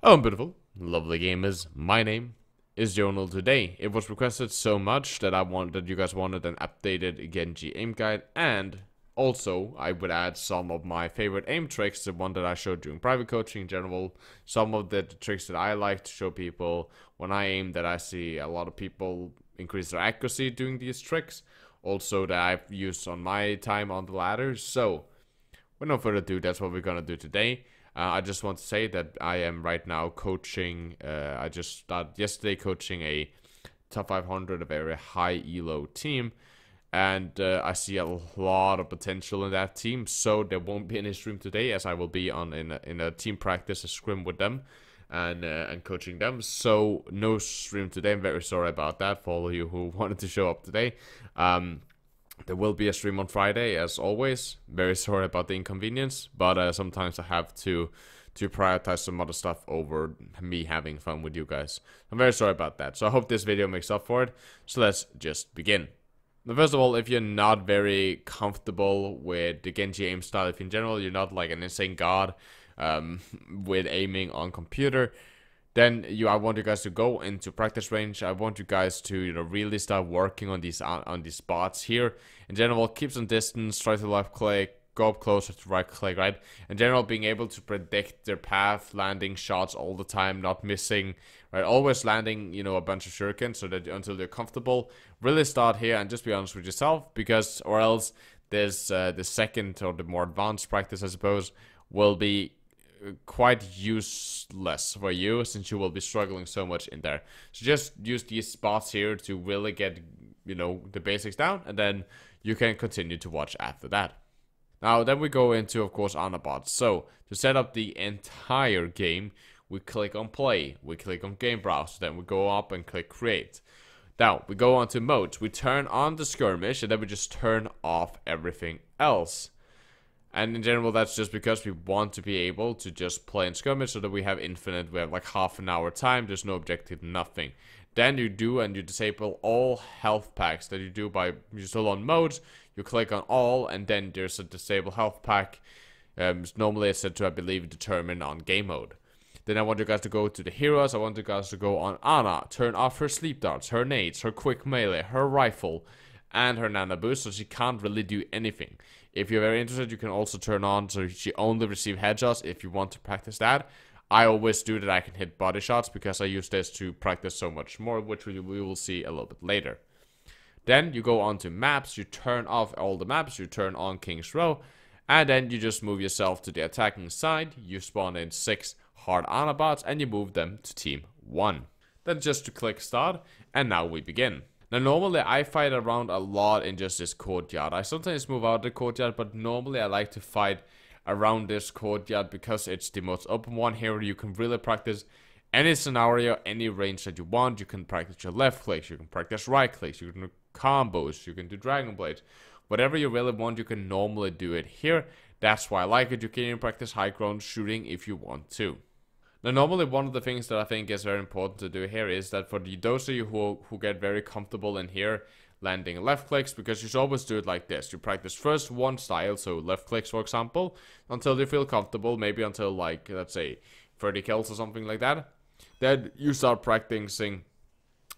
Hello, beautiful, lovely gamers. My name is Jonal. Today, it was requested so much that you guys wanted an updated Genji aim guide, and also I would add some of my favorite aim tricks, the one that I showed during private coaching in general, some of the tricks that I like to show people when I aim that I see a lot of people increase their accuracy doing these tricks, also that I've used on my time on the ladder. So, with no further ado, that's what we're gonna do today. I just want to say that I am right now coaching. I just started yesterday coaching a top 500, a very high elo team, and I see a lot of potential in that team. So there won't be any stream today, as I will be on in a team practice, a scrim with them, and coaching them. So no stream today. I'm very sorry about that for all of you who wanted to show up today. There will be a stream on Friday, as always. Very sorry about the inconvenience, but sometimes I have to prioritize some other stuff over me having fun with you guys. I'm very sorry about that. So I hope this video makes up for it. So let's just begin. Now, first of all, if you're not very comfortable with the Genji aim style, if in general you're not like an insane god with aiming on computer, then I want you guys to go into practice range. I want you guys to really start working on these spots here. In general, keep some distance, try to left click, go up closer to right click, right? In general, being able to predict their path, landing shots all the time, not missing, right? Always landing, a bunch of shurikens so that until they're comfortable. Really start here and just be honest with yourself, because or else there's the second or the more advanced practice, I suppose, will be quite useless for you, since you will be struggling so much in there. So just use these spots here to really get the basics down, and then you can continue to watch after that. Now then we go into, of course, Anabots. So to set up the entire game, we click on play, we click on game browser, then we go up and click create. Now we go on to modes, we turn on the skirmish, and then we just turn off everything else. And in general, that's just because we want to be able to just play in skirmish so that we have infinite, we have like half an hour time, there's no objective, nothing. Then you disable all health packs that you do by, you still on modes, you click on all, and then there's a disable health pack. Normally it's set to, I believe, determine on game mode. Then I want you guys to go to the heroes, I want you guys to go on Ana, turn off her sleep darts, her nades, her quick melee, her rifle, and her nana boost, so she can't really do anything. If you're very interested, you can also turn on so she only receive headshots if you want to practice that. I always do that. I can hit body shots because I use this to practice so much more, which we will see a little bit later. Then you go on to maps, you turn off all the maps, you turn on King's Row, and then you just move yourself to the attacking side. You spawn in 6 hard Anabots and you move them to team 1. Then just to click start, and now we begin. Now normally I fight around a lot in just this courtyard. I sometimes move out the courtyard, but normally I like to fight around this courtyard because it's the most open one here. You can really practice any scenario, any range that you want. You can practice your left clicks, you can practice right clicks, you can do combos, you can do dragon blades. Whatever you really want, you can normally do it here. That's why I like it. You can even practice high ground shooting if you want to. Now, normally one of the things that I think is very important to do here is that for those of you who get very comfortable in here, landing left clicks, because you should always do it like this. You practice first one style, so left clicks for example, until you feel comfortable, maybe until like, let's say, 30 kills or something like that. Then you start practicing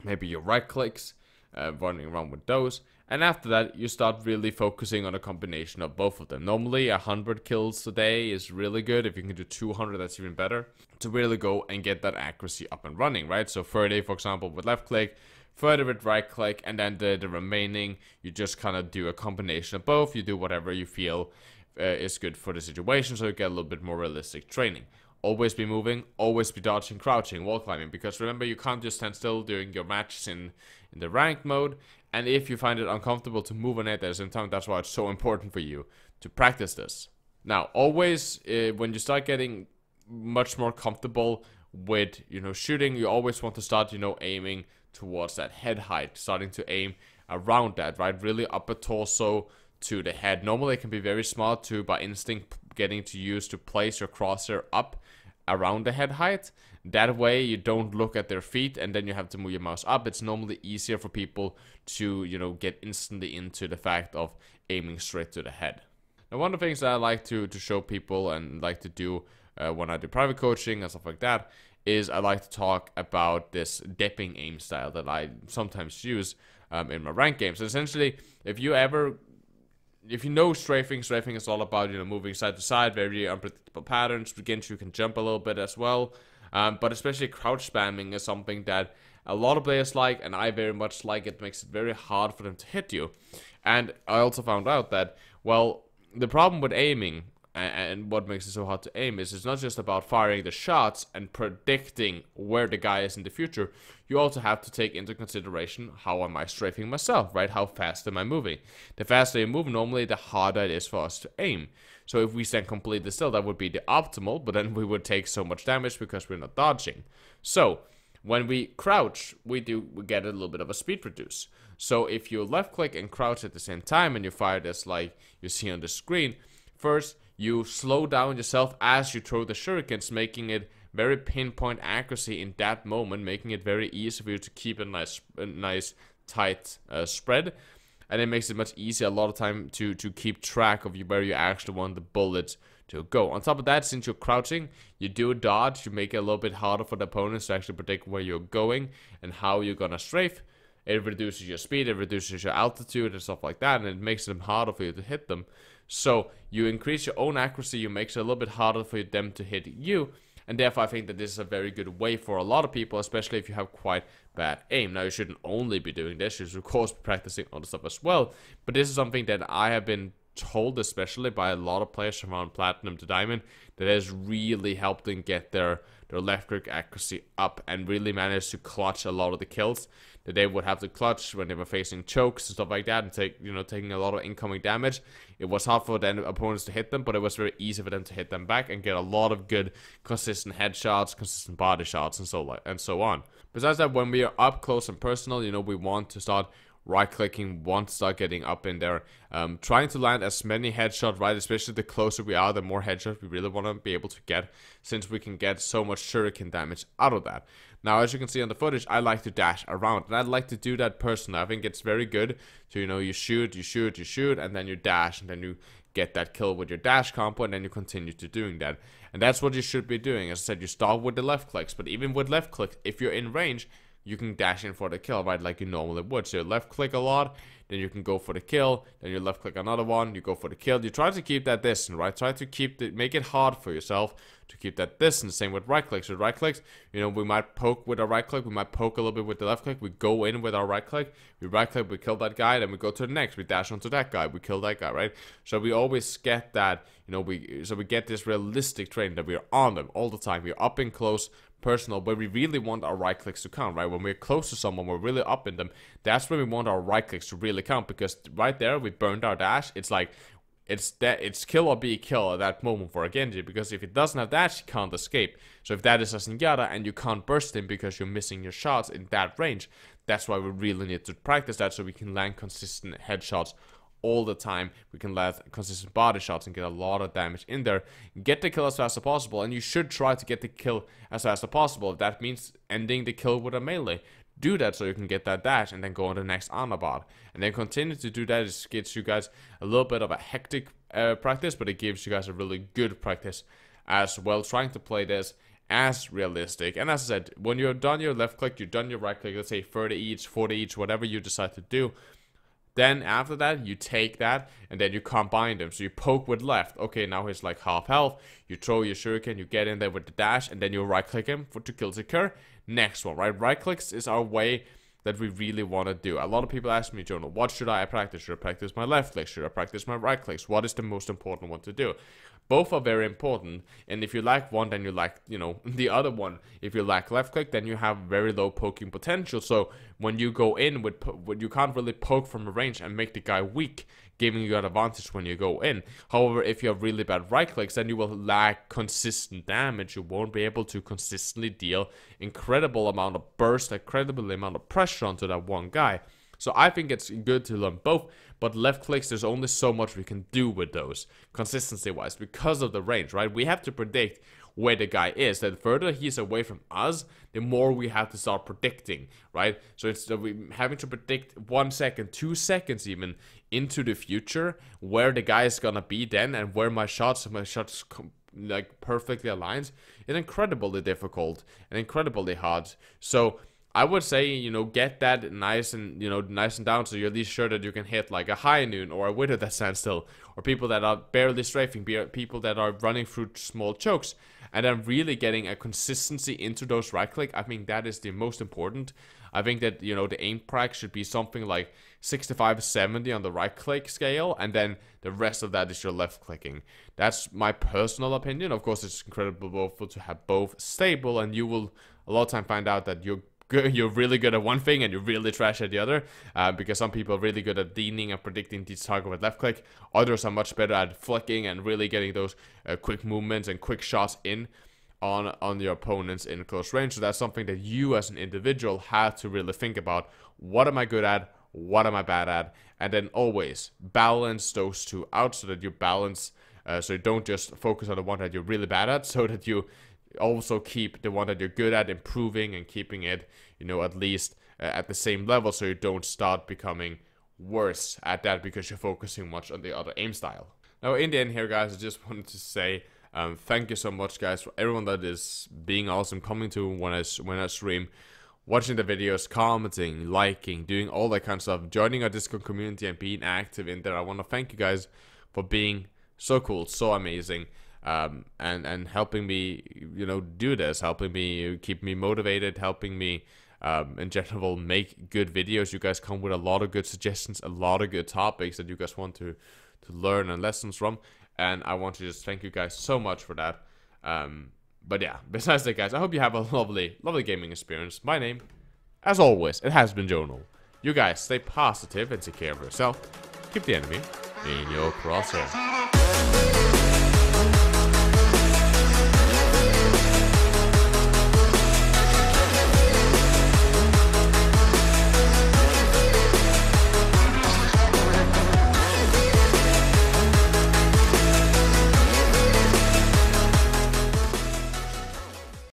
maybe your right clicks, running around with those. And after that, you start really focusing on a combination of both of them. Normally, 100 kills a day is really good. If you can do 200, that's even better. To really go and get that accuracy up and running, right? So 30, for example, with left click, 30 with right click, and then the remaining, you just kind of do a combination of both. You do whatever you feel is good for the situation, so you get a little bit more realistic training. Always be moving, always be dodging, crouching, wall climbing, because remember, you can't just stand still during your matches in the ranked mode. And if you find it uncomfortable to move on it at the same time, that's why it's so important for you to practice this. Now, always, when you start getting much more comfortable with, shooting, you always want to start, aiming towards that head height, starting to aim around that, right? Really upper torso to the head. Normally, it can be very smart to, by instinct, getting to use to place your crosshair up around the head height. That way you don't look at their feet and then you have to move your mouse up. It's normally easier for people to, get instantly into the fact of aiming straight to the head. Now, one of the things that I like to show people and like to do when I do private coaching and stuff like that is I like to talk about this dipping aim style that I sometimes use in my ranked games. So essentially, if you know strafing is all about, moving side to side, very unpredictable patterns. With Genji, you can jump a little bit as well. But especially crouch spamming is something that a lot of players like, and I very much like. It makes it very hard for them to hit you. And I also found out that, well, the problem with aiming and what makes it so hard to aim is it's not just about firing the shots and predicting where the guy is in the future. You also have to take into consideration, how am I strafing myself, right? How fast am I moving? The faster you move, normally the harder it is for us to aim. So if we stand completely still, that would be the optimal, but then we would take so much damage because we're not dodging. So when we crouch, we get a little bit of a speed reduce. So if you left click and crouch at the same time and you fire this like you see on the screen, first you slow down yourself as you throw the shurikens, making it very pinpoint accuracy in that moment, making it very easy for you to keep a nice tight spread. And it makes it much easier a lot of time to keep track of where you actually want the bullets to go. On top of that, since you're crouching, you do a dodge, you make it a little bit harder for the opponents to actually predict where you're going and how you're gonna strafe. It reduces your speed, it reduces your altitude and stuff like that, and it makes them harder for you to hit them. So you increase your own accuracy, you make it a little bit harder for them to hit you, and therefore I think that this is a very good way for a lot of people, especially if you have quite bad aim. Now, you shouldn't only be doing this, you should of course be practicing other stuff as well, but this is something that I have been told, especially by a lot of players from around Platinum to Diamond, that has really helped them get their left click accuracy up and really managed to clutch a lot of the kills that they would have to clutch when they were facing chokes and stuff like that, and taking a lot of incoming damage. It was hard for then opponents to hit them, but it was very easy for them to hit them back and get a lot of good consistent headshots, consistent body shots, and so on. Besides that, when we are up close and personal, we want to start right-clicking, want to start getting up in there, trying to land as many headshots, right? Especially the closer we are, the more headshots we really want to be able to get, since we can get so much shuriken damage out of that. Now, as you can see on the footage, I like to dash around, and I'd like to do that personally. I think it's very good to, you shoot, and then you dash, and then you get that kill with your dash combo, and then you continue to doing that. And that's what you should be doing. As I said, you start with the left clicks, but even with left clicks, if you're in range, you can dash in for the kill, right, like you normally would. So you left click a lot, then you can go for the kill, then you left click another one, you go for the kill. You try to keep that distance, right? Try to make it hard for yourself to keep that distance. Same with right clicks. With right clicks, we might poke with our right click, we might poke a little bit with the left click, we go in with our right click, we right click, we kill that guy, then we go to the next, we dash onto that guy, we kill that guy, right? So we always get that, we get this realistic training that we're on them all the time. We're up in close, personal, where we really want our right clicks to count, right? When we're close to someone, we're really up in them, that's when we want our right clicks to really count, because right there we burned our dash. It's like it's kill or be kill at that moment for a Genji, because if it doesn't have dash, you can't escape. So if that is a Zenyatta and you can't burst him because you're missing your shots in that range, that's why we really need to practice that, so we can land consistent headshots all the time. We can land consistent body shots and get a lot of damage in there. Get the kill as fast as possible, and you should try to get the kill as fast as possible. If that means ending the kill with a melee, do that so you can get that dash and then go on the next Anabot. And then continue to do that. It gets you guys a little bit of a hectic practice, but it gives you guys a really good practice as well, trying to play this as realistic. And as I said, when you're done your left click, you're done your right click, let's say 30 each, 40 each, whatever you decide to do, then after that, you take that and then you combine them. So you poke with left. Okay, now he's like half health. You throw your shuriken, you get in there with the dash, and then you right click him to kill secure. Next one, right? Right clicks is our way that we really want to do. A lot of people ask me, Jonal, what should I practice? Should I practice my left click? Should I practice my right clicks? What is the most important one to do? Both are very important, and if you lack one, then you lack, the other one. If you lack left click, then you have very low poking potential. So when you go in you can't really poke from a range and make the guy weak, giving you an advantage when you go in. However, if you have really bad right clicks, then you will lack consistent damage. You won't be able to consistently deal incredible amount of burst, incredible amount of pressure onto that one guy. So I think it's good to learn both, but left clicks, there's only so much we can do with those, consistency-wise, because of the range, right? We have to predict where the guy is. The further he's away from us, the more we have to start predicting, right? So it's having to predict 1 second, 2 seconds even, into the future, where the guy is gonna be then, and where my shots like perfectly aligned, it's incredibly difficult and incredibly hard. So I would say, you know, get that nice and, you know, nice and down, so you're at least sure that you can hit like a high noon or a widow that stands still, or people that are barely strafing, people that are running through small chokes, and then really getting a consistency into those right click. I think that is the most important. I think that, you know, the aim prac should be something like 65, 70 on the right click scale, and then the rest of that is your left clicking. That's my personal opinion. Of course, it's incredibly helpful to have both stable, and you will a lot of time find out that you're really good at one thing and you're really trash at the other, because some people are really good at leaning and predicting each target with left click. Others are much better at flicking and really getting those quick movements and quick shots in on your opponents in close range. So that's something that you as an individual have to really think about. What am I good at? What am I bad at? And then always balance those two out, so that you balance, so you don't just focus on the one that you're really bad at, so that you also keep the one that you're good at improving and keeping it, you know, at least at the same level, so you don't start becoming worse at that because you're focusing much on the other aim style. Now, in the end here, guys, I just wanted to say thank you so much, guys, for everyone that is being awesome, coming to when I stream, watching the videos, commenting, liking, doing all that kind of stuff, joining our Discord community and being active in there. I want to thank you guys for being so cool, so amazing. And helping me, you know, do this, helping me keep me motivated, helping me in general make good videos. You guys come with a lot of good suggestions, a lot of good topics that you guys want to learn and lessons from, and I want to just thank you guys so much for that. But yeah, besides that, guys, I hope you have a lovely gaming experience. My name, as always, it has been Jonal. You guys stay positive and take care of yourself. Keep the enemy in your crosshair.